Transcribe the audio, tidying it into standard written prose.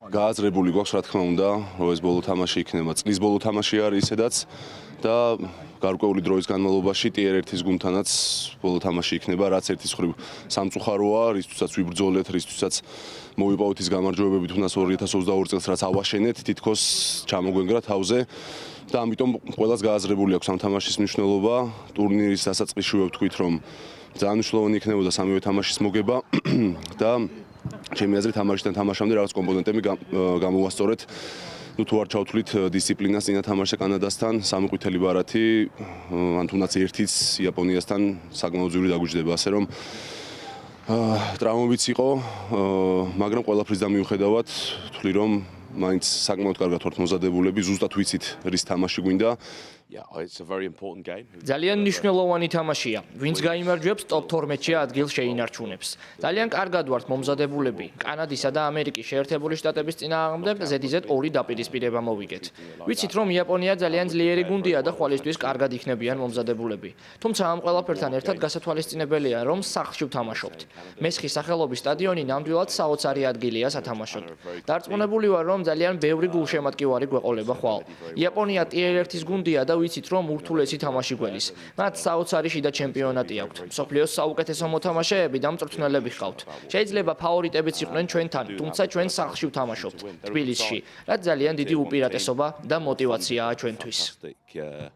გააზრებული გვაქვს, რა თქმა უნდა, რომ ეს ბოლო თამაში იქნება. წლის ბოლო თამაში არის ისედაც და გარკვეული დროის განმავლობაში TR1-ის გუნდთანაც ბოლო თამაში იქნება, რაც ერთის მხრივ სამწუხაროა, რისთვისაც ვიბრძოლეთ, რისთვისაც მოვიპოვეთ ის გამარჯვებები თუნდაც 2022 წელს, რაც ავაშენეთ, თითქოს ჩამოგვენგრა თავზე. და ამიტომ ყველას გააზრებული აქვს ამ თამაშის მნიშვნელობა. ტურნირის დასაწყისში ვთქვით, რომ ძალიან მნიშვნელოვანი იქნებოდა სამივე თამაშის მოგება და ჩემი აზრით თამაშიდან თამაშამდე რაღაც კომპონენტები გამოვასწორეთ. თუ არ ჩავთვლით დისციპლინას წინა თამაშზე კანადასთან, სამი ყვითელი ბარათი, ან თუნდაც ერთიც იაპონიასთან საკმაოდ ძვირი დაგვიჯდება, ასე რომ ტრავმებიც იყო, მაგრამ ყველაფრისგან მიუხედავად ვთვლი, რომ მაინც საკმაოდ კარგად ვართ მომზადებულები, ზუსტად ვიცით რის თამაში გვინდა. ძალიან მნიშვნელოვანი თამაშია. ვინც გაიმარჯვებს, ტოპ 12-ში ადგილს შეინარჩუნებს. ძალიან კარგად ვართ მომზადებულები. კანადისა და ამერიკის შეერთებული შტატების წინააღმდეგ ზედიზედ 2 დაპირისპირება მოვიგეთ. ვიცით, რომ იაპონია ძალიან ძლიერი გუნდია და ხვალისთვის კარგად იქნებიან მომზადებულები. თუმცა ამ ყველაფერთან ერთად გასათვალისწინებელია, რომ სახლში ვთამაშობთ. მესხის სახელობის სტადიონი ნამდვილად საოცარი ადგილია სათამაშოდ. დარწმუნებული ვარ, რომ ძალიან ბევრი გულშემატკივარი გვეყოლება ხვალ. იაპონია TR1-ის გუნდია და ვიცით, რომ ურთულესი თამაში გველის. მათ საოცარი შიდა ჩემპიონატი აქვთ. მსოფლიოს საუკეთესო მოთამაშეები და მწვრთნელები ჰყავთ. შეიძლება ფავორიტებიც იყვნენ ჩვენთან, თუმცა ჩვენ სახლში ვთამაშობთ, თბილისში, რაც ძალიან დიდი უპირატესობა და мотиваციაა ჩვენთვის.